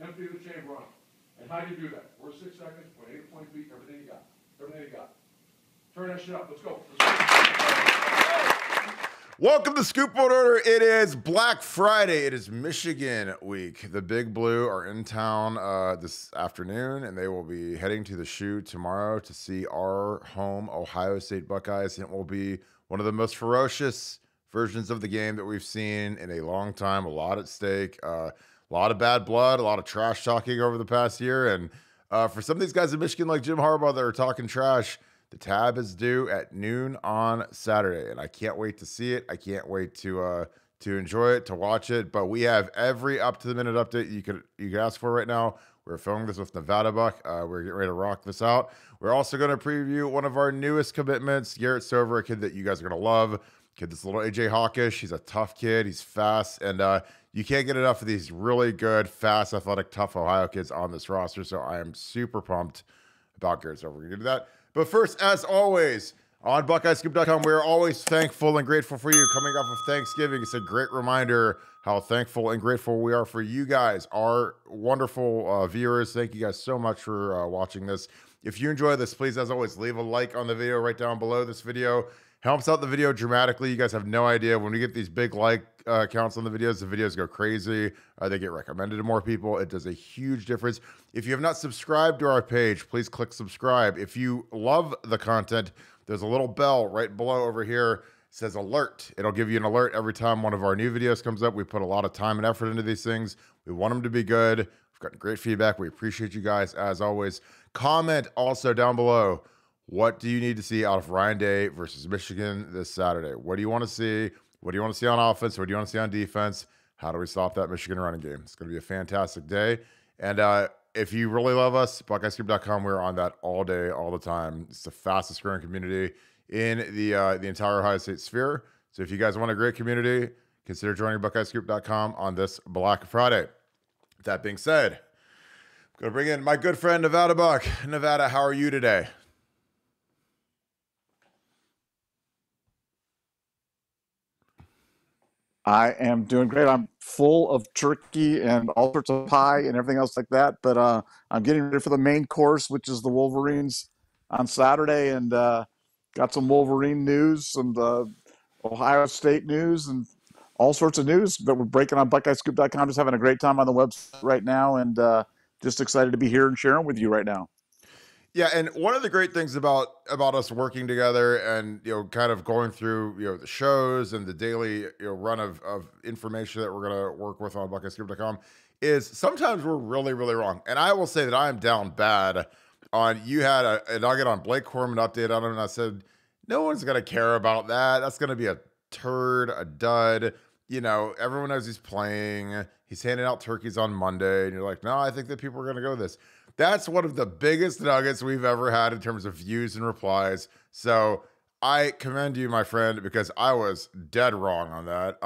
empty the chamber on them. And how do you do that? First 6 seconds, point A to point B, everything you got. Everything you got. Turn that shit up. Let's go. Welcome to Scoop Board Order. It is Black Friday. It is Michigan week. The Big Blue are in town this afternoon, and they will be heading to the shoe tomorrow to see our home Ohio State Buckeyes. It will be one of the most ferocious versions of the game that we've seen in a long time. A lot at stake, a lot of bad blood, a lot of trash talking over the past year. And for some of these guys in Michigan, like Jim Harbaugh, that are talking trash, the tab is due at noon on Saturday, and I can't wait to see it. I can't wait to enjoy it, to watch it. But we have every up-to-the-minute update you could ask for right now. We're filming this with Nevadabuck. We're getting ready to rock this out. We're also going to preview one of our newest commitments, Garrett Stover, a kid that you guys are going to love. Kid that's a little AJ Hawkish. He's a tough kid. He's fast, and you can't get enough of these really good, fast, athletic, tough Ohio kids on this roster. So I am super pumped about Garrett Stover. We're going to do that. But first, as always, on BuckeyeScoop.com, we are always thankful and grateful for you. Coming off of Thanksgiving, it's a great reminder how thankful and grateful we are for you guys, our wonderful viewers. Thank you guys so much for watching this. If you enjoy this, please, as always, leave a like on the video right down below this video. Helps out the video dramatically. You guys have no idea. When we get these big like counts on the videos go crazy. They get recommended to more people. It does a huge difference. If you have not subscribed to our page, please click subscribe. If you love the content, there's a little bell right below over here. It says alert. It'll give you an alert every time one of our new videos comes up. We put a lot of time and effort into these things. We want them to be good. We've gotten great feedback. We appreciate you guys as always. Comment also down below. What do you need to see out of Ryan Day versus Michigan this Saturday? What do you want to see? What do you want to see on offense? What do you want to see on defense? How do we stop that Michigan running game? It's going to be a fantastic day. And if you really love us, BuckeyeScoop.com, we're on that all day, all the time. It's the fastest growing community in the entire Ohio State sphere. So if you guys want a great community, consider joining BuckeyeScoop.com on this Black Friday. With that being said, I'm going to bring in my good friend, Nevadabuck. Nevada, how are you today? I am doing great. I'm full of turkey and all sorts of pie and everything else like that. But I'm getting ready for the main course, which is the Wolverines on Saturday, and got some Wolverine news and Ohio State news and all sorts of news that we're breaking on BuckeyeScoop.com. Just having a great time on the website right now, and just excited to be here and sharing with you right now. Yeah, and one of the great things about us working together and kind of going through the shows and the daily run of information that we're gonna work with on BuckeyeScoop.com is sometimes we're really, really wrong. And I will say that I am down bad on you had a nugget on Blake Corum, an update on him, and I said no one's gonna care about that. That's gonna be a turd, a dud. Everyone knows he's playing. He's handing out turkeys on Monday, and you're like, no, I think that people are gonna go with this. That's one of the biggest nuggets we've ever had in terms of views and replies. So I commend you, my friend, because I was dead wrong on that.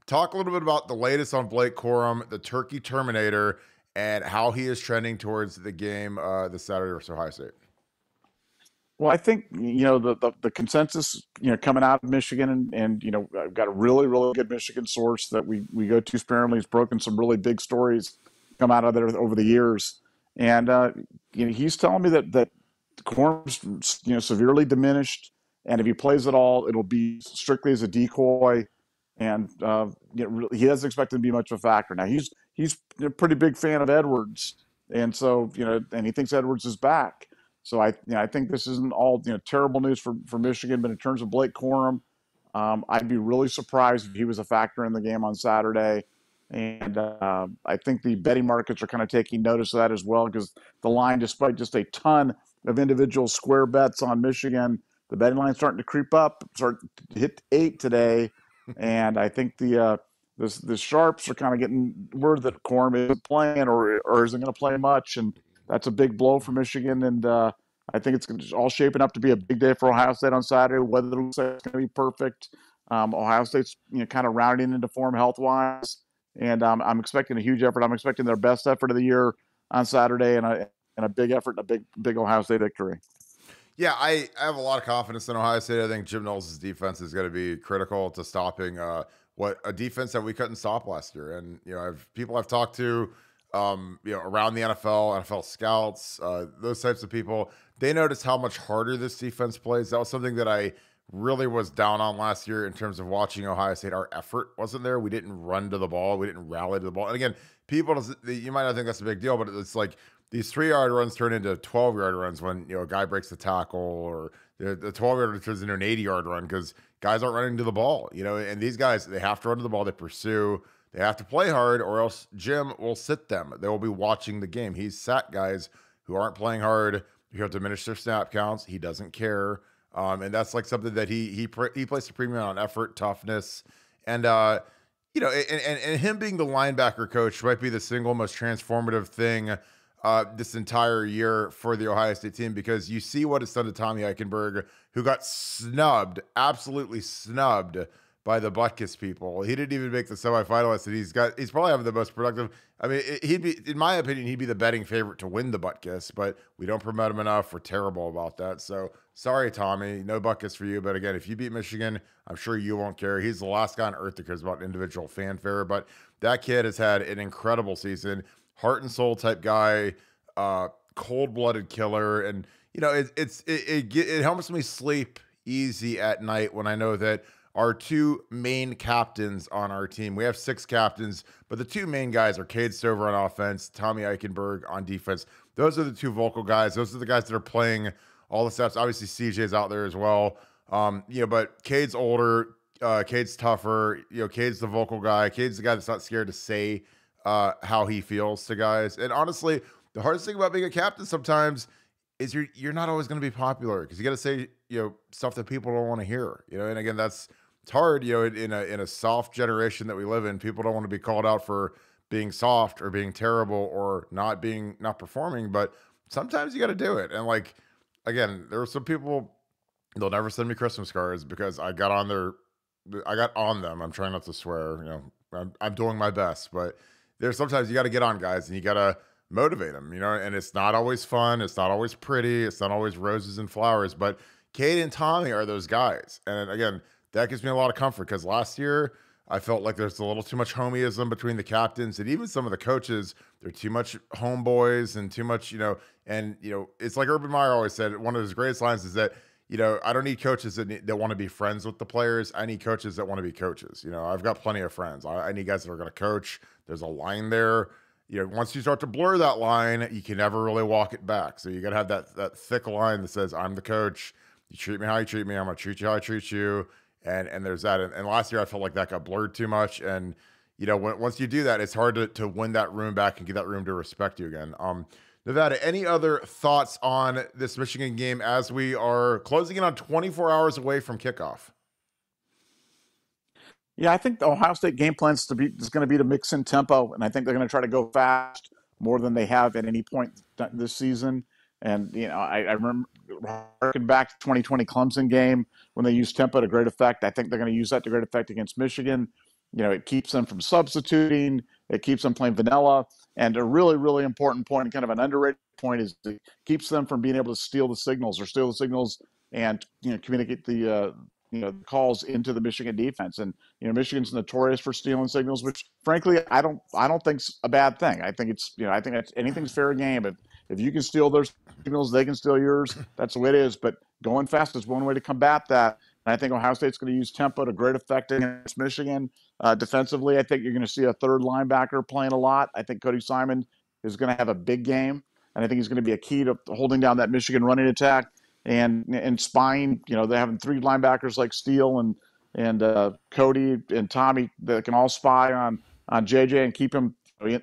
Talk a little bit about the latest on Blake Corum, the Turkey Terminator, and how he is trending towards the game this Saturday versus Ohio State. Well, I think, the consensus, coming out of Michigan and I've got a really, really good Michigan source that we go to sparingly. He's broken some really big stories come out of there over the years. And, he's telling me that Corum's, severely diminished. And if he plays at all, it'll be strictly as a decoy. And, he doesn't expect him to be much of a factor. Now, he's a pretty big fan of Edwards. And so, and he thinks Edwards is back. So I think this isn't all, terrible news for Michigan. But in terms of Blake Corum, I'd be really surprised if he was a factor in the game on Saturday. And I think the betting markets are kind of taking notice of that as well, because the line, despite just a ton of individual square bets on Michigan, the betting line's starting to creep up, start to hit 8 today. And I think the sharps are kind of getting word that Corum isn't playing or isn't going to play much. And that's a big blow for Michigan. And I think it's all shaping up to be a big day for Ohio State on Saturday. Whether it looks like it's going to be perfect, Ohio State's kind of rounding into form health-wise. And I'm expecting a huge effort. I'm expecting their best effort of the year on Saturday, and a big effort, and a big Ohio State victory. Yeah, I have a lot of confidence in Ohio State. I think Jim Knowles' defense is going to be critical to stopping what a defense that we couldn't stop last year. And people I've talked to around the NFL scouts, those types of people, they notice how much harder this defense plays. That was something that I really was down on last year in terms of watching Ohio State. Our effort wasn't there. We didn't run to the ball. We didn't rally to the ball. And again, you might not think that's a big deal, but it's like these 3-yard runs turn into 12-yard runs when, a guy breaks the tackle, or the 12-yard turns into an 80-yard run because guys aren't running to the ball, and these guys, they have to run to the ball. They pursue. They have to play hard, or else Jim will sit them. They will be watching the game. He's sat guys who aren't playing hard. You have to diminish their snap counts. He doesn't care. And that's like something that he places a premium on: effort, toughness, and and him being the linebacker coach might be the single most transformative thing this entire year for the Ohio State team, because you see what it's done to Tommy Eichenberg, who got snubbed, absolutely snubbed by the Butkus people. He didn't even make the semifinalists, and he's probably having the most productive. I mean, he'd be, in my opinion, he'd be the betting favorite to win the Butkus, but we don't promote him enough. We're terrible about that. So sorry, Tommy, no Butkus for you. But again, if you beat Michigan, I'm sure you won't care. He's the last guy on earth that cares about individual fanfare, but that kid has had an incredible season, heart and soul type guy, cold-blooded killer. And, it helps me sleep easy at night when I know that our two main captains on our team, we have 6 captains, but the 2 main guys are Cade Stover on offense, Tommy Eichenberg on defense. Those are the 2 vocal guys. Those are the guys that are playing all the steps. Obviously, CJ's out there as well. But Cade's older, Cade's tougher. Cade's the vocal guy. Cade's the guy that's not scared to say how he feels to guys. And honestly, the hardest thing about being a captain sometimes is you're not always going to be popular, because you got to say stuff that people don't want to hear. And again, it's hard, in a soft generation that we live in. People don't want to be called out for being soft or being terrible or not performing, but sometimes you got to do it. And like, again, there are some people, they'll never send me Christmas cards because I got on them. I'm trying not to swear, I'm doing my best, but there's sometimes you got to get on guys and you got to motivate them, and it's not always fun. It's not always pretty. It's not always roses and flowers, but Cade and Tommy are those guys. And again, that gives me a lot of comfort, because last year I felt like there's a little too much homieism between the captains and even some of the coaches. They're too much homeboys and too much, it's like Urban Meyer always said, one of his greatest lines is that, I don't need coaches that want to be friends with the players. I need coaches that want to be coaches. I've got plenty of friends. I need guys that are going to coach. There's a line there. Once you start to blur that line, you can never really walk it back. So you got to have that thick line that says, I'm the coach. You treat me how you treat me. I'm going to treat you how I treat you. And there's that. And last year I felt like that got blurred too much. And, once you do that, it's hard to win that room back and get that room to respect you again. Nevada, any other thoughts on this Michigan game as we are closing in on 24 hours away from kickoff? Yeah, I think the Ohio State game plan is going to be to mix in tempo, and I think they're going to try to go fast more than they have at any point this season. And I remember harking back to 2020 Clemson game when they used tempo to great effect. I think they're going to use that to great effect against Michigan. It keeps them from substituting. It keeps them playing vanilla. And a really, really important point, and kind of an underrated point, is it keeps them from being able to steal the signals and communicate the calls into the Michigan defense. And Michigan's notorious for stealing signals, which frankly I don't think's a bad thing. I think it's I think that's, anything's fair game. If you can steal their signals, they can steal yours. That's the way it is. But going fast is one way to combat that. And I think Ohio State's going to use tempo to great effect against Michigan. Defensively, I think you're going to see a third linebacker playing a lot. I think Cody Simon is going to have a big game, and I think he's going to be a key to holding down that Michigan running attack and spying. They're having 3 linebackers like Steele and Cody and Tommy that can all spy on JJ and keep him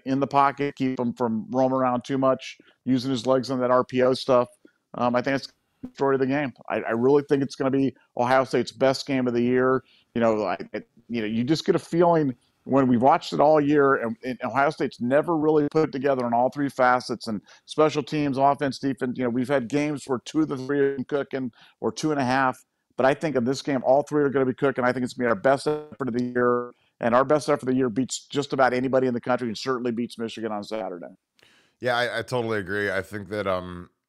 in the pocket, keep him from roaming around too much, using his legs on that RPO stuff. I think it's the story of the game. I really think it's going to be Ohio State's best game of the year. You just get a feeling when we've watched it all year, and Ohio State's never really put it together on all 3 facets, and special teams, offense, defense. We've had games where 2 of the 3 are cooking, or 2.5. But I think in this game, all 3 are going to be cooking. I think it's going to be our best effort of the year, and our best effort of the year beats just about anybody in the country, and certainly beats Michigan on Saturday. Yeah, I totally agree. I think that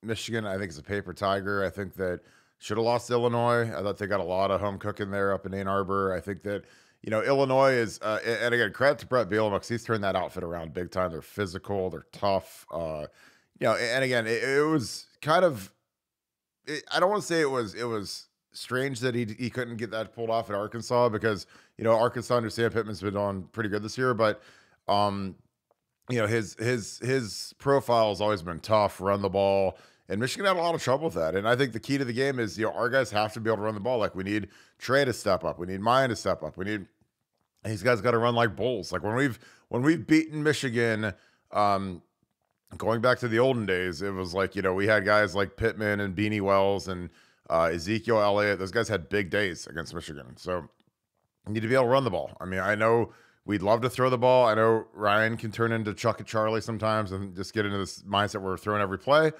Michigan, I think, is a paper tiger. I think that should have lost to Illinois. I thought they got a lot of home cooking there up in Ann Arbor. I think that Illinois is, and again, credit to Brett Bielema because he's turned that outfit around big time. They're physical, they're tough. And again, it was kind of, I don't want to say it was strange that he couldn't get that pulled off at Arkansas because, Arkansas under Sam Pittman's been on pretty good this year, but, his profile has always been tough, run the ball, and Michigan had a lot of trouble with that. And I think the key to the game is, our guys have to be able to run the ball. Like we need Trey to step up. We need Mayan to step up. These guys got to run like bulls. Like when we've beaten Michigan, going back to the olden days, it was like, we had guys like Pittman and Beanie Wells and Ezekiel Elliott. Those guys had big days against Michigan. So you need to be able to run the ball. I mean, I know we'd love to throw the ball. I know Ryan can turn into Chuck and Charlie sometimes and just get into this mindset where we're throwing every play.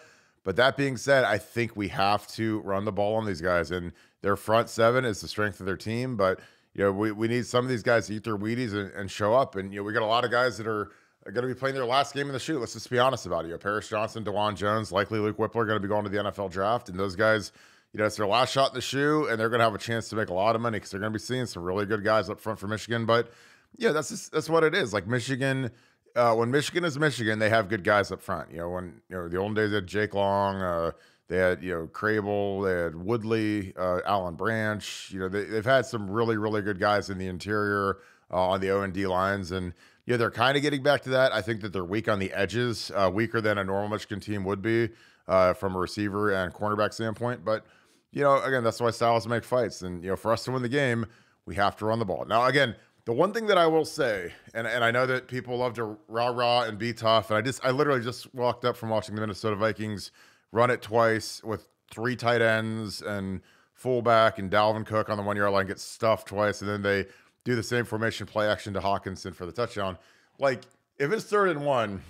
But that being said, I think we have to run the ball on these guys. And their front seven is the strength of their team. But, we need some of these guys to eat their Wheaties and show up. And, we got a lot of guys that are going to be playing their last game in the shoot. Let's just be honest about it. Paris Johnson, DeJuan Jones, likely Luke Whippler are going to be going to the NFL draft. And those guys, it's their last shot in the shoe. And they're going to have a chance to make a lot of money because they're going to be seeing some really good guys up front for Michigan. But, yeah, that's what it is. Like Michigan, when Michigan is Michigan, they have good guys up front. When the olden days they had Jake Long, they had Crable, they had Woodley, Alan Branch. They've had some really really good guys in the interior on the O&D lines, and they're kind of getting back to that. I think that they're weak on the edges, weaker than a normal Michigan team would be from a receiver and cornerback standpoint. But again, that's why styles make fights, and for us to win the game, we have to run the ball. Now again. The one thing that I will say, and I know that people love to rah and be tough, and I literally just walked up from watching the Minnesota Vikings run it twice with 3 tight ends and fullback and Dalvin Cook on the 1-yard line get stuffed twice, and then they do the same formation play action to Hawkinson for the touchdown. Like if it's 3rd and 1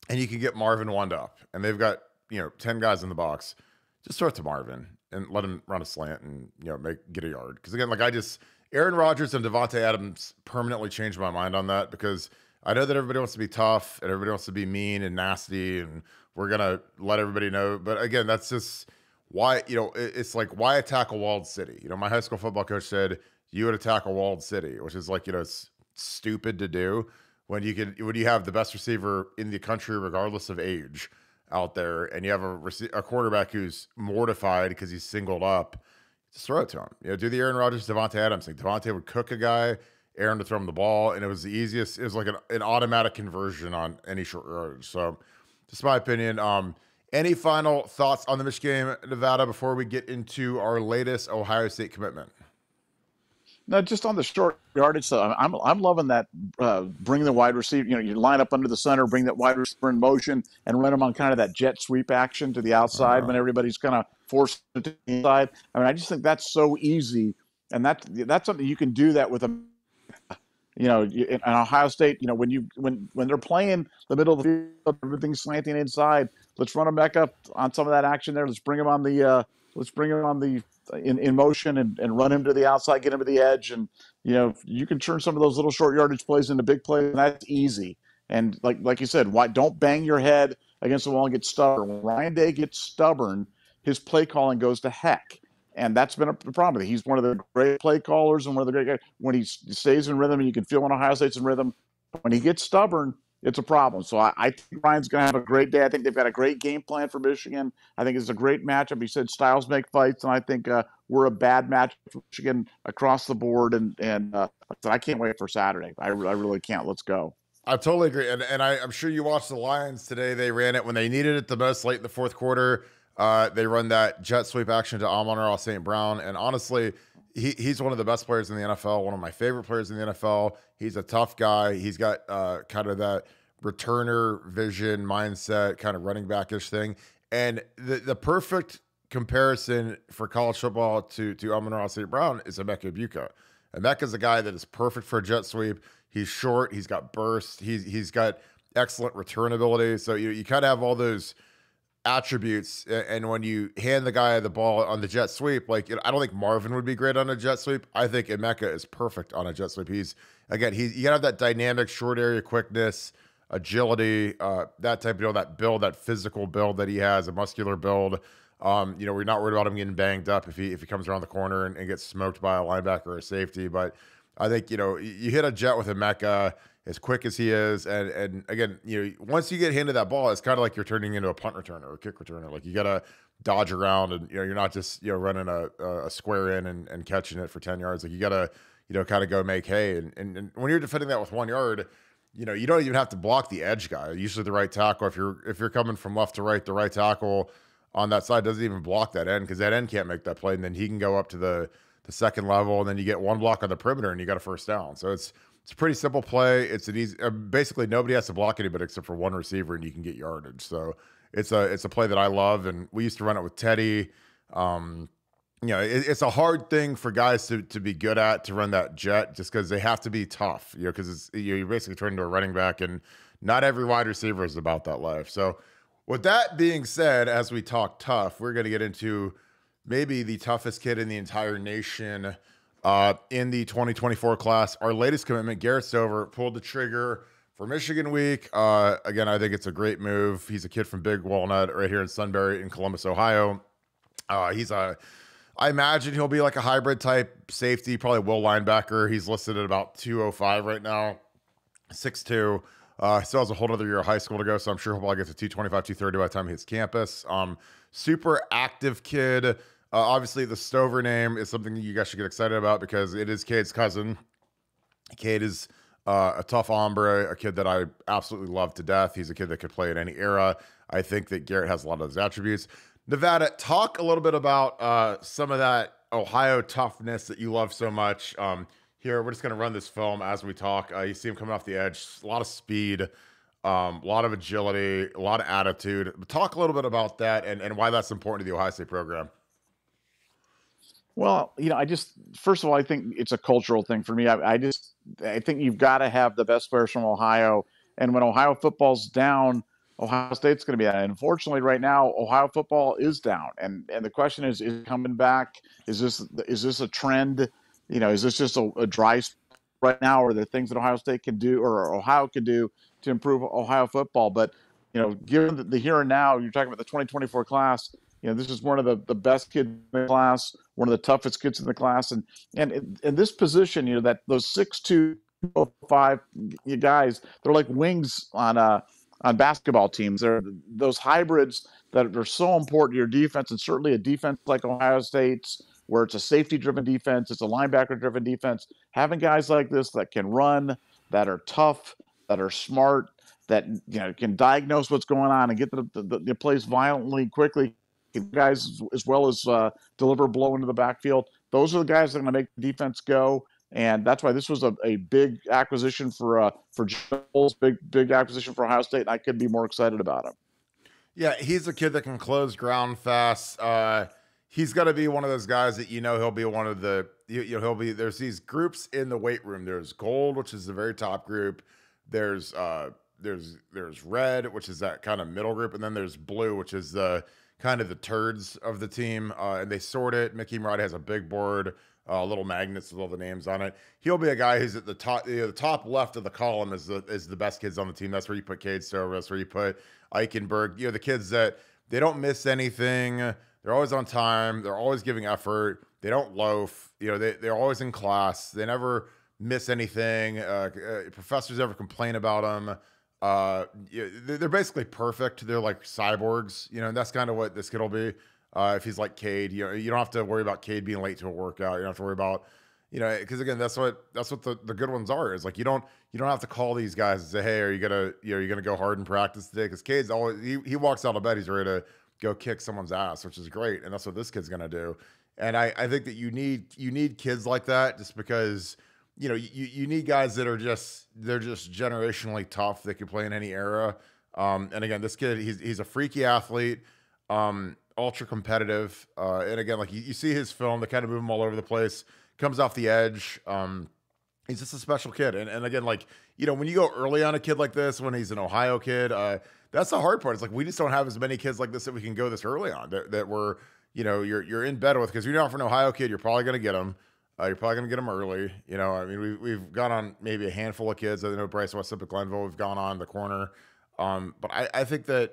and you can get Marvin wound up and they've got 10 guys in the box, just throw it to Marvin and let him run a slant and get a yard. Because again, Aaron Rodgers and Devontae Adams permanently changed my mind on that because I know that everybody wants to be tough and everybody wants to be mean and nasty and we're going to let everybody know. But again, that's just why, it's like, why attack a walled city? My high school football coach said you would attack a walled city, which is like, it's stupid to do when you have the best receiver in the country, regardless of age out there. And you have a quarterback who's mortified because he's singled up. Just throw it to him. Do the Aaron Rodgers, Devontae Adams thing. Devontae would cook a guy, Aaron to throw him the ball, and it was the easiest. It was like an automatic conversion on any short yardage. So, just my opinion. Any final thoughts on the Michigan game, Nevada, before we get into our latest Ohio State commitment? No, just on the short yardage stuff. I'm loving that. Bring the wide receiver. You line up under the center, bring that wide receiver in motion, and run them on kind of that jet sweep action to the outside when everybody's kind of forced to the inside. I just think that's so easy, and that's something you can do that with a. In Ohio State, when they're playing the middle of the field, everything's slanting inside. Let's run them back up on some of that action there. Let's bring them on the. In motion and run him to the outside, get him to the edge. And, you can turn some of those little short yardage plays into big plays, and that's easy. And like you said, why don't bang your head against the wall and get stubborn. When Ryan Day gets stubborn, his play calling goes to heck. And that's been a problem. He's one of the great play callers and one of the great guys. When he stays in rhythm, and you can feel when Ohio State's in rhythm. When he gets stubborn, it's a problem. So I think Ryan's going to have a great day. I think they've got a great game plan for Michigan. I think it's a great matchup. He said styles make fights, and I think we're a bad matchup for Michigan across the board. And I can't wait for Saturday. I really can't. Let's go. I totally agree. And I'm sure you watched the Lions today. They ran it when they needed it the most late in the fourth quarter. They run that jet sweep action to Amon-Ra St. Brown. And honestly, he's one of the best players in the NFL, one of my favorite players in the NFL. He's a tough guy. He's got kind of that returner vision mindset, kind of running back-ish thing. And the perfect comparison for college football to Amon-Ra St. Brown is Emeka Egbuka. Emeka's a guy that is perfect for a jet sweep. He's short. He's got burst. He's got excellent return ability. So you kind of have all those attributes. And when you hand the guy the ball on the jet sweep, I don't think Marvin would be great on a jet sweep. I think Emeka is perfect on a jet sweep. You gotta have that dynamic short area quickness, agility, that type of deal, that build, that physical build that he has, a muscular build. We're not worried about him getting banged up if he comes around the corner and gets smoked by a linebacker or a safety. But I think, you hit a jet with a Mecca as quick as he is. And again, once you get handed that ball, it's kind of like you're turning into a punt returner or a kick returner. Like you got to dodge around and, you're not just, running a square in and catching it for 10 yards. Like you got to, kind of go make hay. And when you're defending that with 1 yard, you don't even have to block the edge guy. Usually the right tackle, if you're coming from left to right, the right tackle on that side doesn't even block that end because that end can't make that play. And then he can go up to the second level, and then you get one block on the perimeter and you got a first down. So it's a pretty simple play. It's an easy, basically nobody has to block anybody except for one receiver and you can get yardage. So it's a play that I love. And we used to run it with Teddy. It's a hard thing for guys to be good at, to run that jet, just because they have to be tough, because it's, you're basically turning into a running back, and not every wide receiver is about that life. So with that being said, as we talk tough, we're going to get into maybe the toughest kid in the entire nation in the 2024 class. Our latest commitment, Garrett Stover, pulled the trigger for Michigan week. Again, I think it's a great move. He's a kid from Big Walnut right here in Sunbury in Columbus, Ohio. I imagine he'll be like a hybrid type safety, probably will linebacker. He's listed at about 205 right now, 6'2". Still has a whole other year of high school to go, so I'm sure he'll probably get to 225, 230 by the time he hits campus. Super active kid. Obviously, the Stover name is something that you guys should get excited about because it is Cade's cousin. Cade is a tough hombre, a kid that I absolutely love to death. He's a kid that could play at any era. I think that Garrett has a lot of those attributes. Nevada, talk a little bit about some of that Ohio toughness that you love so much. Here, we're just going to run this film as we talk. You see him coming off the edge, a lot of speed, a lot of agility, a lot of attitude. Talk a little bit about that and why that's important to the Ohio State program. Well, first of all, I think it's a cultural thing for me. I think you've got to have the best players from Ohio. And when Ohio football's down, Ohio State's going to be that. And unfortunately, right now, Ohio football is down. And the question is it coming back? Is this a trend? Is this just a dry spell right now? Or are there things that Ohio State can do or Ohio can do to improve Ohio football? But, given the here and now, you're talking about the 2024 class, this is one of the best kids in the class, one of the toughest kids in the class. And in this position, that those 6'2", 5 guys, they're like wings on basketball teams. They're those hybrids that are so important to your defense, and certainly a defense like Ohio State's, where it's a safety-driven defense, it's a linebacker-driven defense. Having guys like this that can run, that are tough, that are smart, that can diagnose what's going on and get the plays violently, quickly, guys as well as deliver blow into the backfield. Those are the guys that are going to make the defense go. And that's why this was a big acquisition for Joel's, big acquisition for Ohio State. And I couldn't be more excited about him. Yeah, he's a kid that can close ground fast. He's got to be one of those guys that he'll be one of the he'll be. There's these groups in the weight room. There's gold, which is the very top group. There's red, which is that kind of middle group, and then there's blue, which is the kind of the turds of the team. And they sort it. Mickey Murata has a big board. Little magnets with all the names on it. He'll be a guy who's at the top. The top left of the column is the best kids on the team. That's where you put Cade Stover. That's where you put Eichenberg. The kids that they don't miss anything. They're always on time. They're always giving effort. They don't loaf. They're always in class. They never miss anything. Professors never complain about them. They're basically perfect. They're like cyborgs. And that's kind of what this kid will be. If he's like Cade, you don't have to worry about Cade being late to a workout. You don't have to worry about, because again, that's what the good ones are. Is like you don't have to call these guys and say, hey, are you gonna go hard in practice today? Because Cade's always he walks out of bed, he's ready to go kick someone's ass, which is great, and that's what this kid's gonna do. And I think that you need kids like that, just because you need guys that are just generationally tough. They can play in any era. And again, this kid, he's a freaky athlete. Ultra competitive. And again, like you see his film, they kind of move him all over the place, comes off the edge. He's just a special kid. And again, like, when you go early on a kid like this, when he's an Ohio kid, that's the hard part. It's like, we just don't have as many kids like this that we can go this early on that we're, you're in bed with, because you're not for an Ohio kid, you're probably going to get them. You're probably going to get them early. I mean, we've gone on maybe a handful of kids. I know Bryce West at Glenville, we've gone on the corner. But I think that,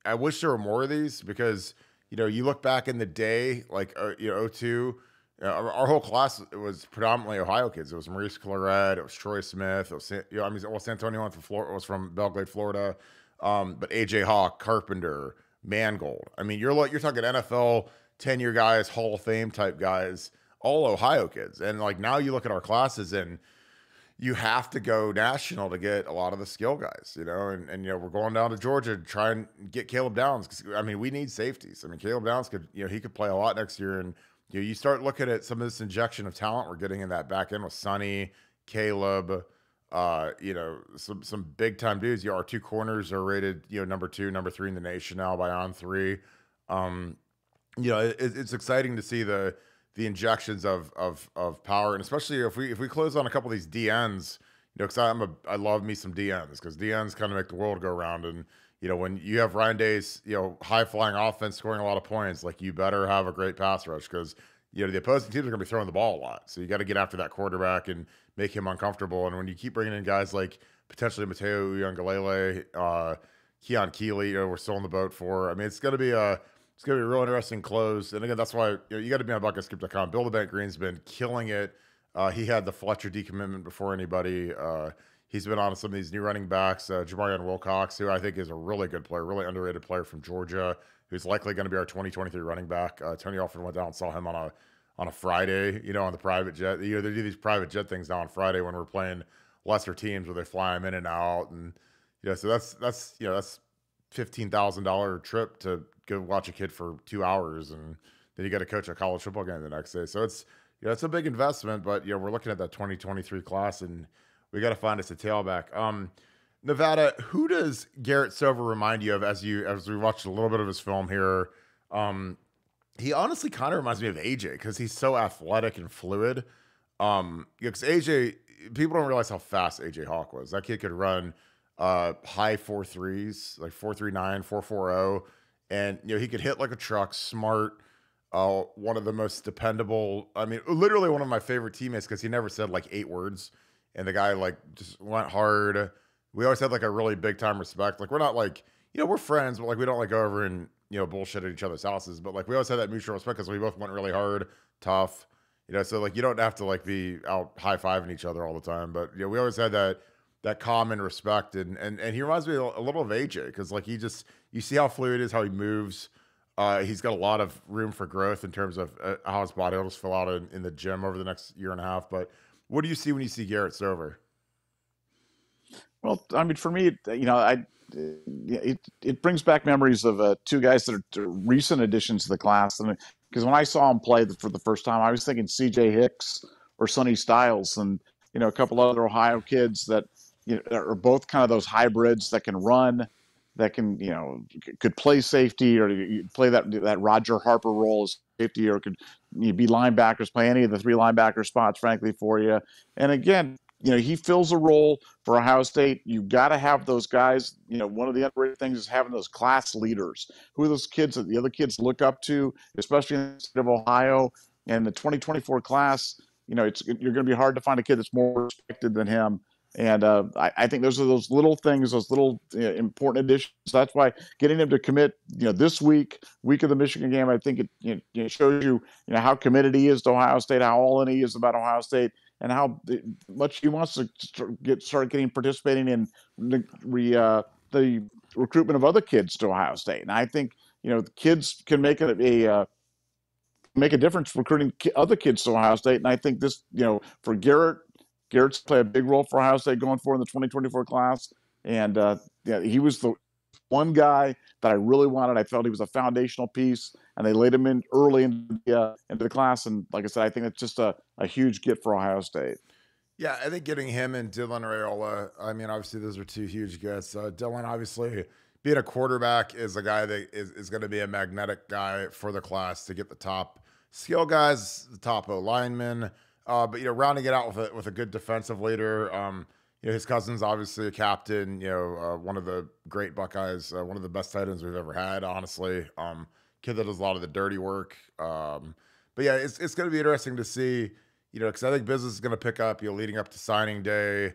I wish there were more of these, because, you look back in the day, like, 02, Our whole class was predominantly Ohio kids. It was Maurice Claret, it was Troy Smith, it was Santonio went from Florida, was from Belgrade, Florida, but AJ Hawk, Carpenter, Mangold. I mean, you're talking NFL 10-year guys, Hall of Fame type guys, all Ohio kids. And like now you look at our classes and you have to go national to get a lot of the skill guys, and we're going down to Georgia to try and get Caleb Downs. 'Cause, I mean, we need safeties. I mean, Caleb Downs could, he could play a lot next year. And, you start looking at some of this injection of talent we're getting in that back end with Sonny, Caleb, some big time dudes. Our two corners are rated, number 2, number 3 in the nation now by On3. It's exciting to see the injections of power, and especially if we close on a couple of these DNs, because I love me some DNs, because DNs kind of make the world go round. And when you have Ryan Day's high flying offense scoring a lot of points, like you better have a great pass rush, because the opposing teams are going to be throwing the ball a lot, so you got to get after that quarterback and make him uncomfortable. And when you keep bringing in guys like potentially Mateo Uiagalelei, Keon Keeley, we're still in the boat for. I mean, it's going to be a real interesting close. And again, that's why you got to be on BuckeyesScoop.com. Bill the Bank Greene's been killing it. He had the Fletcher decommitment before anybody. He's been on some of these new running backs, Jamarion Wilcox, who I think is a really good player, really underrated player from Georgia, who's likely going to be our 2023 running back. Tony Alford went down and saw him on a Friday, on the private jet. They do these private jet things now on Friday when we're playing lesser teams where they fly him in and out. And so that's $15,000 trip to go watch a kid for 2 hours, and then you got to coach a college football game the next day. So it's it's a big investment, but we're looking at that 2023 class, and we got to find us a tailback. Nevada, who does Garrett Silver remind you of as we watched a little bit of his film here? He honestly kind of reminds me of AJ, because he's so athletic and fluid. Because AJ, people don't realize how fast AJ Hawk was. That kid could run high 4.3s, like 4.39, 4.40, and he could hit like a truck. Smart, one of the most dependable. I mean, literally one of my favorite teammates, because he never said like 8 words, and the guy like just went hard. We always had like a really big time respect. Like we're not like we're friends, but like we don't like go over and bullshit at each other's houses. But like we always had that mutual respect because we both went really hard, tough. So like you don't have to like be out high fiving each other all the time. But we always had that common respect, and he reminds me a little of AJ, because like you see how fluid it is, how he moves. He's got a lot of room for growth in terms of how his body will just fill out in the gym over the next year and a half. But what do you see when you see Garrett Silver? Well, I mean, for me, it brings back memories of 2 guys that are recent additions to the class. And because when I saw him play for the first time, I was thinking C.J. Hicks or Sonny Styles, and a couple other Ohio kids that are both kind of those hybrids that can run, that can could play safety, or play that Roger Harper role as safety, or could be linebackers, play any of the 3 linebacker spots, frankly, for you. And again, he fills a role for Ohio State. You've got to have those guys. One of the underrated things is having those class leaders. Who are those kids that the other kids look up to, especially in the state of Ohio? And the 2024 class, you're going to be hard to find a kid that's more respected than him. And I think those are those little things, those little important additions. That's why getting him to commit, this week of the Michigan game, I think it shows you, how committed he is to Ohio State, how all in he is about Ohio State, and how much he wants to start participating in the recruitment of other kids to Ohio State. And I think the kids can make a difference recruiting other kids to Ohio State. And I think this, for Garrett's play a big role for Ohio State going forward in the 2024 class. And he was the one guy that I really wanted. I felt he was a foundational piece, and they laid him in early into the class. And like I said, I think it's just a huge get for Ohio State. Yeah, I think getting him and Dylan Raiola, I mean, obviously those are 2 huge gets. Dylan, obviously, being a quarterback, is a guy that is going to be a magnetic guy for the class to get the top skill guys, the top O linemen. But rounding it out with a good defensive leader. His cousin's obviously a captain. One of the great Buckeyes, one of the best tight ends we've ever had, honestly. Kid that does a lot of the dirty work. But yeah, it's going to be interesting to see. Because I think business is going to pick up. Leading up to signing day.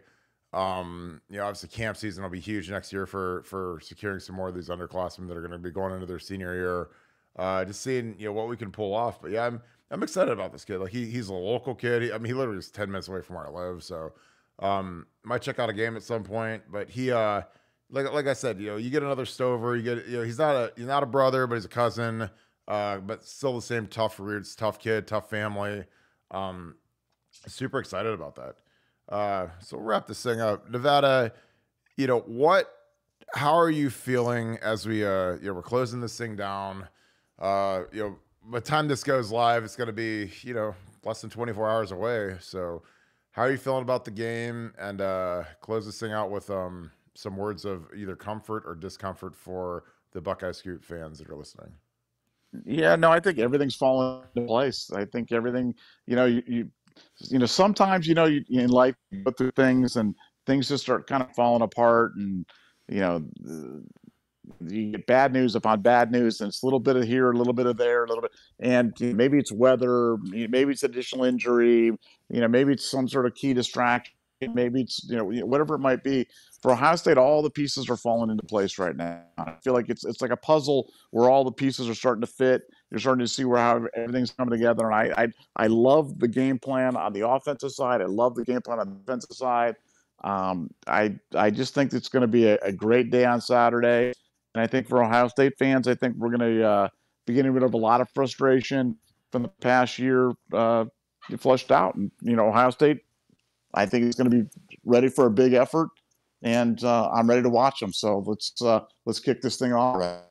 Obviously camp season will be huge next year for securing some more of these underclassmen that are going to be going into their senior year. Just seeing what we can pull off. But yeah, I'm excited about this kid. Like he's a local kid. He literally is 10 minutes away from where I live. So, might check out a game at some point, but like I said, you get another Stover, he's not a brother, but he's a cousin, but still the same tough roots, tough kid, tough family. Super excited about that. So we'll wrap this thing up. Nevada, how are you feeling as we're closing this thing down? By the time this goes live, it's going to be, less than 24 hours away. So how are you feeling about the game? And close this thing out with some words of either comfort or discomfort for the Buckeye Scoop fans that are listening. Yeah, no, I think everything's falling into place. I think everything, sometimes, in life you go through things and things just start kind of falling apart, and you get bad news upon bad news, and it's a little bit of here, a little bit of there, a little bit, and maybe it's weather, maybe it's additional injury, maybe it's some sort of key distraction, maybe it's whatever it might be. For Ohio State, all the pieces are falling into place right now. I feel like it's like a puzzle where all the pieces are starting to fit. You're starting to see how everything's coming together, and I love the game plan on the offensive side. I love the game plan on the defensive side. I just think it's going to be a great day on Saturday. And I think for Ohio State fans, I think we're going to be getting rid of a lot of frustration from the past year flushed out. And, Ohio State, I think it's going to be ready for a big effort, and I'm ready to watch them. So let's kick this thing off.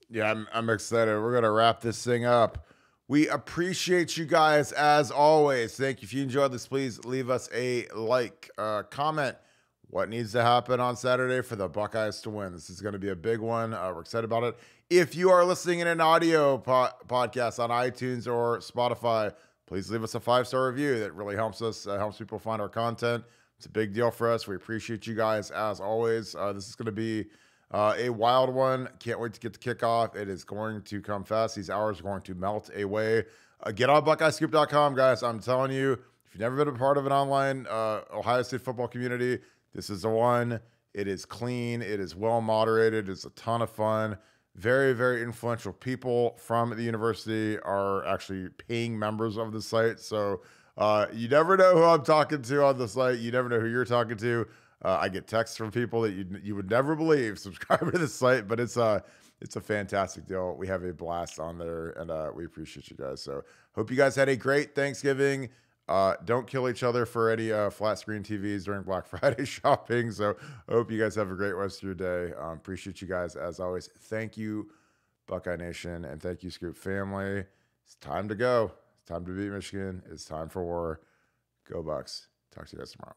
Yeah, I'm excited. We're going to wrap this thing up. We appreciate you guys as always. Thank you. If you enjoyed this, please leave us a like, comment. What needs to happen on Saturday for the Buckeyes to win? This is going to be a big one. We're excited about it. If you are listening in an audio podcast on iTunes or Spotify, please leave us a 5-star review. That really helps us, helps people find our content. It's a big deal for us. We appreciate you guys as always. This is going to be a wild one. Can't wait to get the kickoff. It is going to come fast. These hours are going to melt away. Get on BuckeyeScoop.com, guys. I'm telling you, if you've never been a part of an online Ohio State football community, this is the one. It is clean. It is well moderated. It's a ton of fun. Very, very influential people from the university are actually paying members of the site. So you never know who I'm talking to on the site. You never know who you're talking to. I get texts from people that you would never believe subscribe to the site, but it's a fantastic deal. We have a blast on there, and we appreciate you guys. So hope you guys had a great Thanksgiving. Don't kill each other for any flat screen TVs during Black Friday shopping. So I hope you guys have a great rest of your day. Appreciate you guys as always. Thank you, Buckeye Nation, and thank you, Scoop family. It's time to go. It's time to beat Michigan. It's time for war. Go Bucks. Talk to you guys tomorrow.